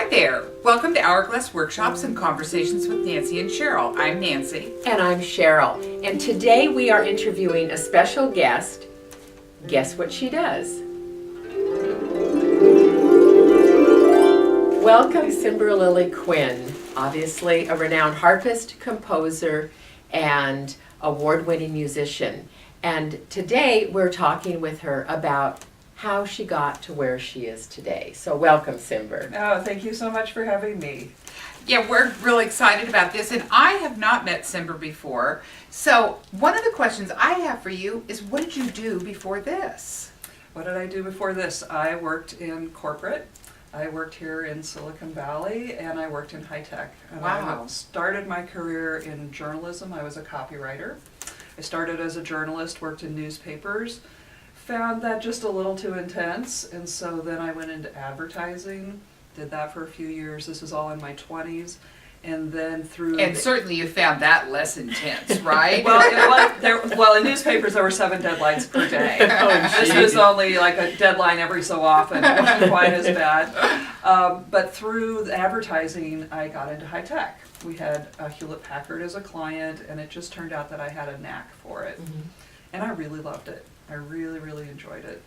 Hi there. Welcome to Hourglass Workshops and Conversations with Nancy and Cheryl. I'm Nancy. And I'm Cheryl. And today we are interviewing a special guest. Guess what she does? Welcome, Cimber Lily Quinn. Obviously a renowned harpist, composer, and award-winning musician. And today we're talking with her about how she got to where she is today. So welcome, Cimber. Oh, thank you so much for having me. Yeah, we're really excited about this, and I have not met Cimber before. So one of the questions I have for you is, what did you do before this? What did I do before this? I worked in corporate. I worked here in Silicon Valley, and I worked in high tech. And Wow. I started my career in journalism. I was a copywriter. I started as a journalist, worked in newspapers, found that just a little too intense, and so then I went into advertising, did that for a few years. This was all in my 20s, and then through... And certainly you found that less intense, right? Well, in newspapers there were 7 deadlines per day. This was only like a deadline every so often. It wasn't quite as bad. But through the advertising, I got into high tech. We had Hewlett-Packard as a client, and it just turned out that I had a knack for it. Mm-hmm. And I really loved it. I really, really enjoyed it.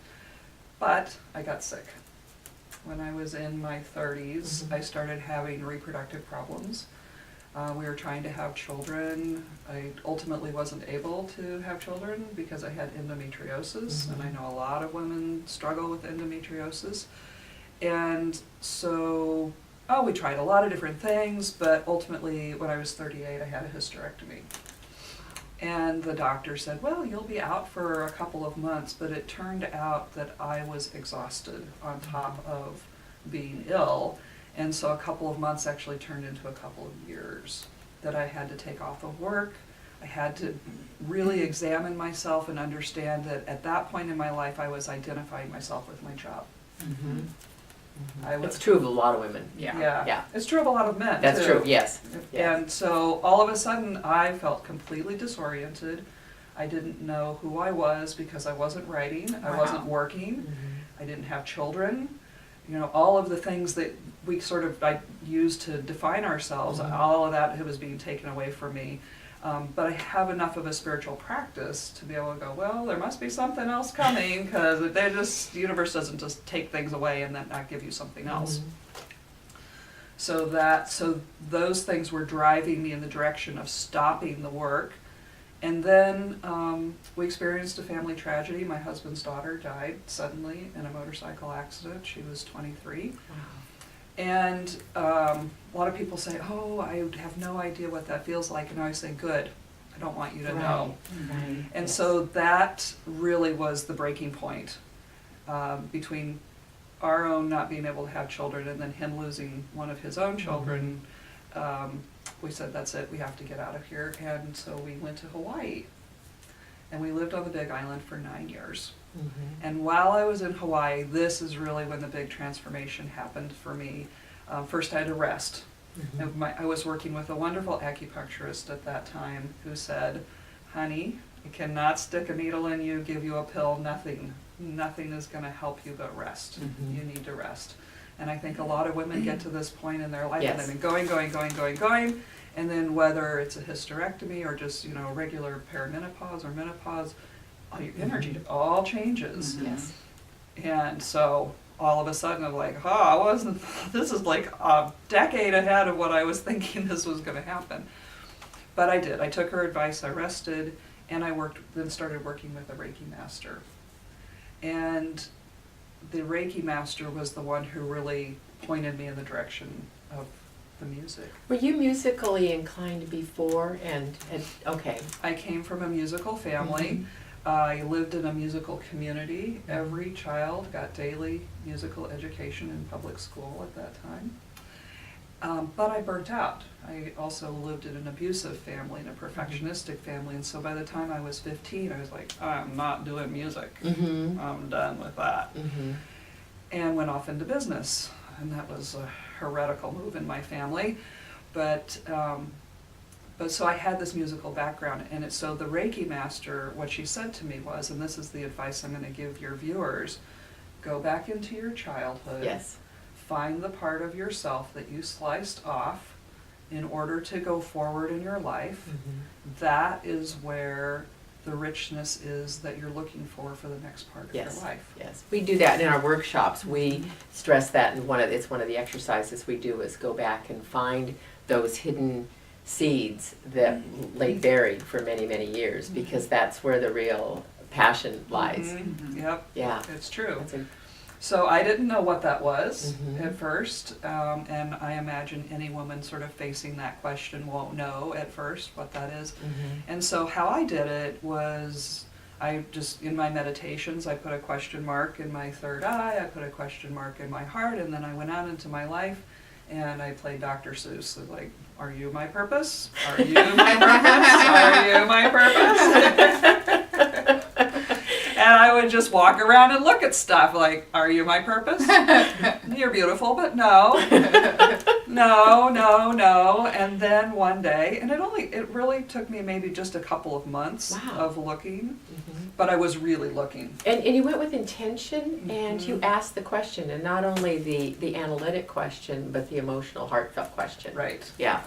But I got sick. When I was in my 30s, I started having reproductive problems. We were trying to have children. I ultimately wasn't able to have children because I had endometriosis, and I know a lot of women struggle with endometriosis. And so, we tried a lot of different things, but ultimately when I was 38, I had a hysterectomy. And the doctor said, well, you'll be out for a couple of months, but it turned out that I was exhausted on top of being ill. And so a couple of months actually turned into a couple of years that I had to take off of work. I had to really examine myself and understand that at that point in my life I was identifying myself with my job. Mm-hmm. It's It's true of a lot of women. Yeah. It's true of a lot of men, That's too. true, yes. And so all of a sudden I felt completely disoriented. I didn't know who I was because I wasn't writing, I wasn't working, I didn't have children. You know, all of the things that we I use to define ourselves, all of that was being taken away from me. But I have enough of a spiritual practice to be able to go, well, there must be something else coming, because the universe doesn't just take things away and then not give you something else. So those things were driving me in the direction of stopping the work. And then we experienced a family tragedy. My husband's daughter died suddenly in a motorcycle accident. She was 23. Wow. And a lot of people say, oh, I have no idea what that feels like. And I always say, good, I don't want you to know. Right. And so that really was the breaking point between our own not being able to have children and then him losing one of his own children. We said, that's it, we have to get out of here. And so we went to Hawaii. And we lived on the Big Island for 9 years. And while I was in Hawaii, this is really when the big transformation happened for me. First I had to rest. I was working with a wonderful acupuncturist at that time who said, honey, I cannot stick a needle in you, give you a pill, nothing is going to help you but rest. You need to rest. And I think a lot of women get to this point in their life and they've been going, and then whether it's a hysterectomy or just, regular perimenopause or menopause, your energy all changes. Yes. And so all of a sudden I'm like, this is like a decade ahead of what I was thinking this was going to happen. But I did. I took her advice, I rested, and I then started working with a Reiki master. And the Reiki master was the one who really pointed me in the direction of the music. Were you musically inclined before? Okay. I came from a musical family. I lived in a musical community. Every child got daily musical education in public school at that time. But I burnt out. I also lived in an abusive family and a perfectionistic family, and so by the time I was 15, I was like, I'm not doing music. I'm done with that. And went off into business, and that was a heretical move in my family. But so I had this musical background, and so the Reiki master, what she said to me was, and this is the advice I'm going to give your viewers, go back into your childhood, find the part of yourself that you sliced off in order to go forward in your life. That is where the richness is that you're looking for the next part of your life. Yes, we do that in our workshops. We stress that, and it's one of the exercises we do is go back and find those hidden seeds that lay buried for many, many years, because that's where the real passion lies. Yep. Yeah. It's true. That's a, So I didn't know what that was at first, and I imagine any woman sort of facing that question won't know at first what that is. And so how I did it was, I just, in my meditations, I put a question mark in my third eye, I put a question mark in my heart, and then I went out into my life and I played Dr. Seuss. So like, are you my purpose? Are you my purpose? Are you my purpose? And I would just walk around and look at stuff like, are you my purpose? You're beautiful, but no. No. And then one day, and it really took me maybe just a couple of months of looking, but I was really looking. And you went with intention, and you asked the question, and not only the analytic question, but the emotional, heartfelt question. Right. Yeah.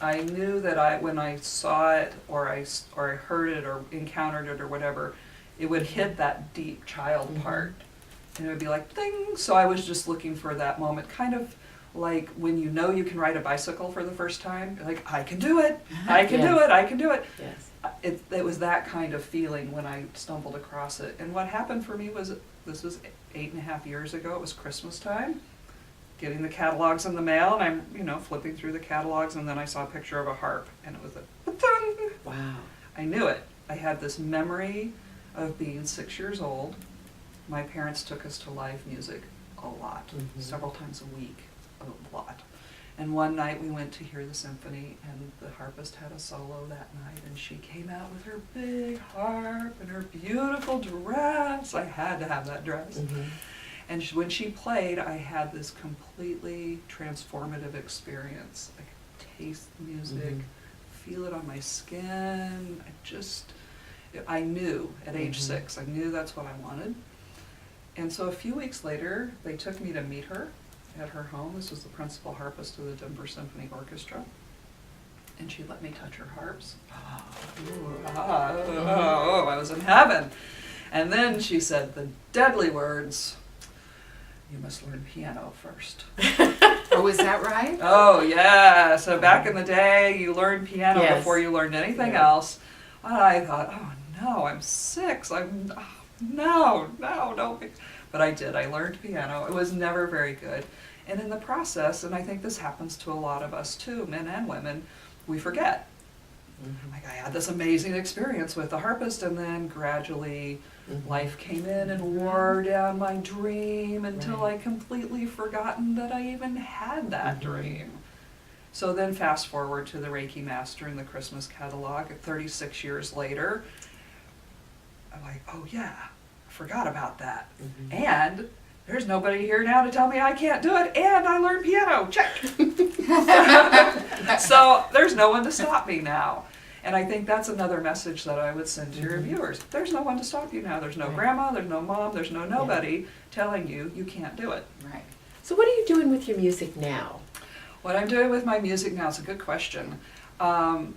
I knew that when I saw it, or I heard it, or encountered it, or whatever, it would hit that deep child part, and it would be like ding. So I was just looking for that moment, kind of like when you know you can ride a bicycle for the first time. You're like, I can do it, I can do it, I can do it. Yes. It was that kind of feeling when I stumbled across it. And what happened for me was, this was 8.5 years ago. It was Christmas time, getting the catalogs in the mail, and I'm flipping through the catalogs, and then I saw a picture of a harp, and it was a ba-ding. Wow. I knew it. I had this memory of being 6 years old. My parents took us to live music a lot, several times a week, a lot. And one night we went to hear the symphony, and the harpist had a solo that night, and she came out with her big harp and her beautiful dress. I had to have that dress. And when she played, I had this completely transformative experience. I could taste the music, feel it on my skin. I knew at age 6, I knew that's what I wanted. And so a few weeks later, they took me to meet her at her home. This was the principal harpist of the Denver Symphony Orchestra. And she let me touch her harps. Oh, I was in heaven. And then she said the deadly words, you must learn piano first. Oh, is that right? Oh, yeah. So back in the day, you learned piano before you learned anything else. And I thought, oh no, I'm 6. No. But I did. I learned piano. It was never very good. And in the process, and I think this happens to a lot of us too, men and women, we forget. Like, I had this amazing experience with the harpist, and then gradually life came in and wore down my dream until I completely forgotten that I even had that dream. So then fast forward to the Reiki Master in the Christmas catalog, 36 years later, I'm like, oh yeah, I forgot about that. And there's nobody here now to tell me I can't do it, and I learned piano, check. So there's no one to stop me now. And I think that's another message that I would send to your viewers. There's no one to stop you now. There's no grandma, there's no mom, there's no nobody telling you can't do it. Right. So what are you doing with your music now? What I'm doing with my music now is a good question. I'm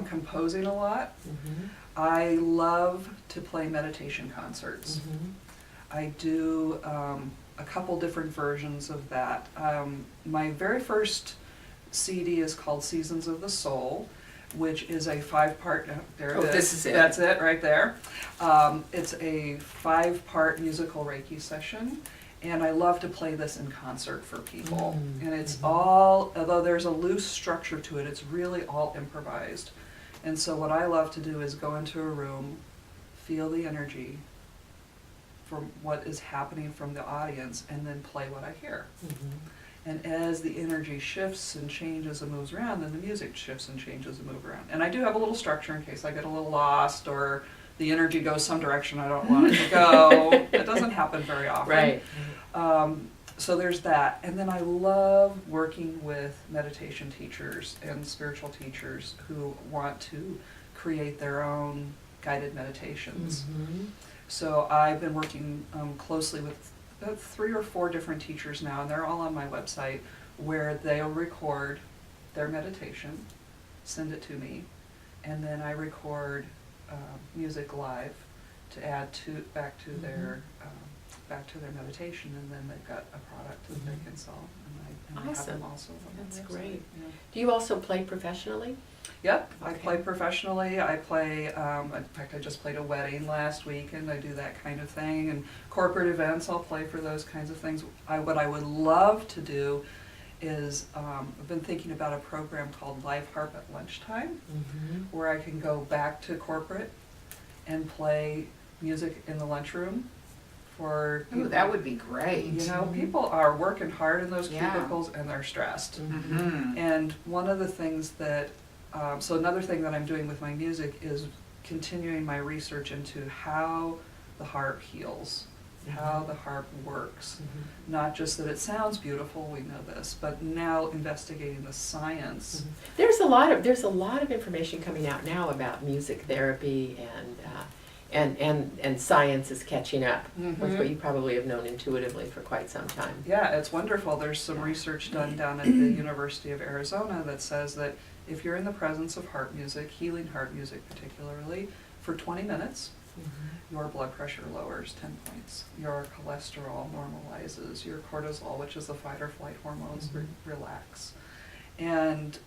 composing a lot. I love to play meditation concerts. I do a couple different versions of that. My very first CD is called Seasons of the Soul, which is a 5-part, This is it. That's it right there. It's a 5-part musical Reiki session. And I love to play this in concert for people. And it's all, although there's a loose structure to it, it's really all improvised. And so what I love to do is go into a room, feel the energy from what is happening from the audience, and then play what I hear. And as the energy shifts and changes and moves around, then the music shifts and changes and moves around. And I do have a little structure in case I get a little lost, or the energy goes some direction I don't want it to go. It doesn't happen very often. Right. So there's that. And then I love working with meditation teachers and spiritual teachers who want to create their own guided meditations. So I've been working closely with 3 or 4 different teachers now, and they're all on my website, where they'll record their meditation, send it to me, and then I record music live to add back to their meditation, and then they've got a product that they can sell, and I have Awesome. them also on my That's website. great. Yeah. Do you also play professionally? Yep, I Okay. play professionally. I play, in fact, I just played a wedding last weekend. I do that kind of thing. And corporate events, I'll play for those kinds of things. What I would love to do is, I've been thinking about a program called Live Harp at Lunchtime, where I can go back to corporate and play music in the lunchroom for Ooh, people. that would be great. You know, people are working hard in those Yeah. cubicles and they're stressed. Mhm. And one of the things that, so another thing that I'm doing with my music is continuing my research into how the harp heals, how the harp works. Not just that it sounds beautiful, we know this, but now investigating the science. There's a lot of information coming out now about music therapy, and science is catching up with what you probably have known intuitively for quite some time. Yeah, it's wonderful. There's some research done down at the University of Arizona that says that if you're in the presence of harp music, healing harp music particularly, for 20 minutes, your blood pressure lowers 10 points. Your cholesterol normalizes. Your cortisol, which is the fight or flight hormones, relax. And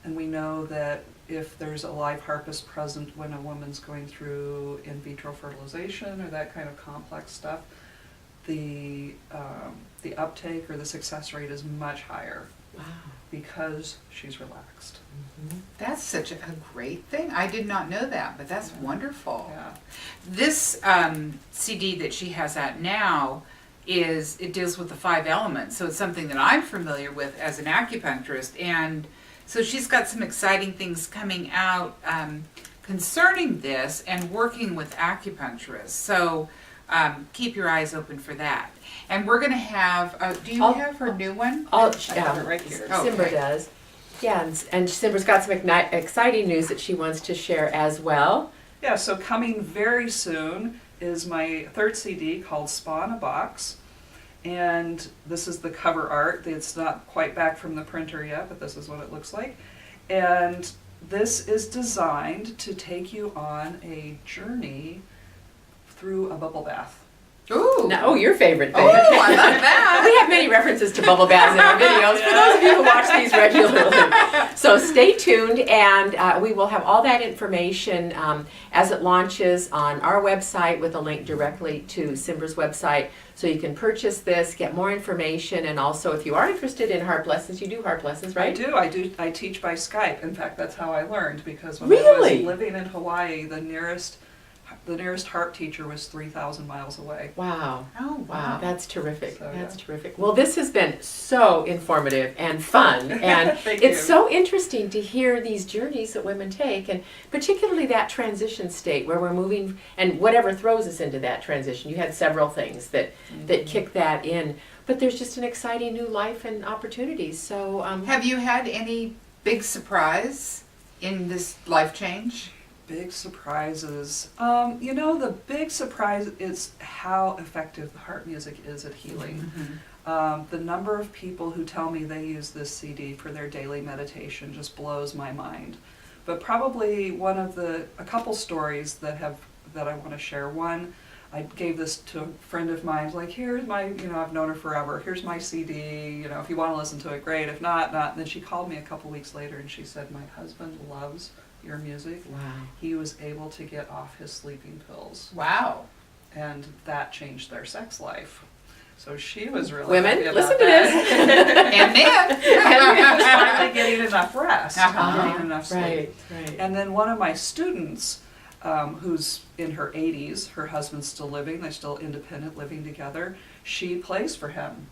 we know that if there's a live harpist present when a woman's going through in vitro fertilization or that kind of complex stuff, the uptake or the success rate is much higher Wow. because she's relaxed. That's such a great thing. I did not know that, but that's wonderful. Yeah. This CD that she has out now it deals with the 5 elements, so it's something that I'm familiar with as an acupuncturist, and so she's got some exciting things coming out concerning this and working with acupuncturists. So keep your eyes open for that. And we're going to have. Do you have her new one? I have it right here. Simber Okay. does. Yeah, and Simber's got some exciting news that she wants to share as well. Yeah, so coming very soon is my 3rd CD called Spa in a Box. And this is the cover art. It's not quite back from the printer yet, but this is what it looks like. And this is designed to take you on a journey through a bubble bath. Ooh. Oh, your favorite thing. Oh, I love that. We have many references to bubble baths in our videos for those of you who watch these regularly. So stay tuned, and we will have all that information as it launches on our website with a link directly to Simber's website. So you can purchase this, get more information, and also if you are interested in harp lessons, you do harp lessons, right? I do. I teach by Skype. In fact, that's how I learned, because when I Really? was living in Hawaii, the nearest harp teacher was 3,000 miles away. Wow. Oh, Wow, that's terrific. So, That's yeah. terrific. Well, this has been so informative and fun, and Thank it's you. so interesting to hear these journeys that women take, and particularly that transition state where we're moving, and whatever throws us into that transition. You had several things that kick that in, but there's just an exciting new life and opportunities. So, Have you had any big surprise in this life change? Big surprises. The big surprise is how effective the harp music is at healing. The number of people who tell me they use this CD for their daily meditation just blows my mind. But probably a couple stories that I want to share. One, I gave this to a friend of mine, like, here's my, I've known her forever, here's my CD, if you want to listen to it, great, if not, not. And then she called me a couple weeks later and she said, my husband loves your music. wow. He was able to get off his sleeping pills, Wow. and that changed their sex life. So she was really Women, happy about listen to that. And then? And he was finally getting enough rest, Uh-huh. getting enough sleep. Right. And then one of my students, who's in her 80s, her husband's still living, they're still independent, living together, she plays for him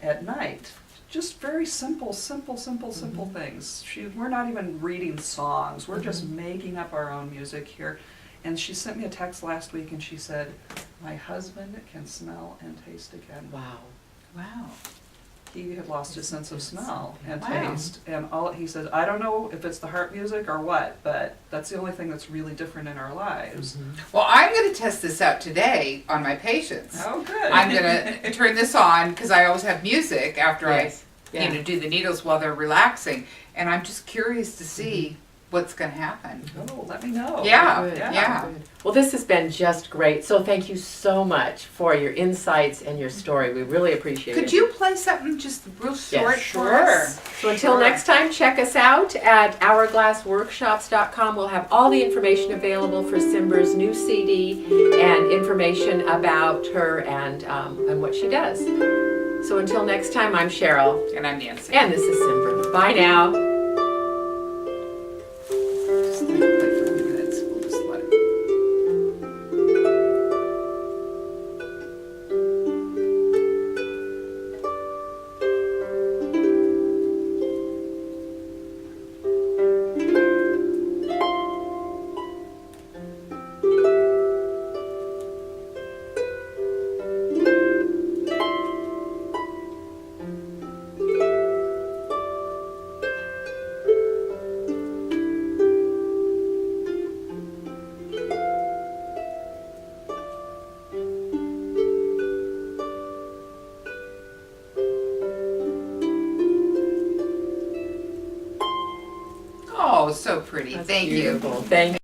at night. Just very simple things. We're not even reading songs, we're just making up our own music here. And she sent me a text last week and she said, my husband can smell and taste again. Wow. Wow. he had lost his sense of smell and Wow. taste. And he said, I don't know if it's the harp music or what, but that's the only thing that's really different in our lives. Well, I'm going to test this out today on my patients. Oh, good. I'm going to turn this on because I always have music after Yes. I do the needles while they're relaxing. And I'm just curious to see what's going to happen. Oh, let me know. Yeah, Good, yeah. good. Well, this has been just great. So thank you so much for your insights and your story. We really appreciate it. Could you play something just real short Yes, for us? So until next time, check us out at hourglassworkshops.com. We'll have all the information available for Simber's new CD and information about her and what she does. So until next time, I'm Cheryl, And I'm Nancy. and this is Simber. Bye now. Just let it play for a few minutes. We'll just let it. Oh, so pretty. That's Thank beautiful. you. Thank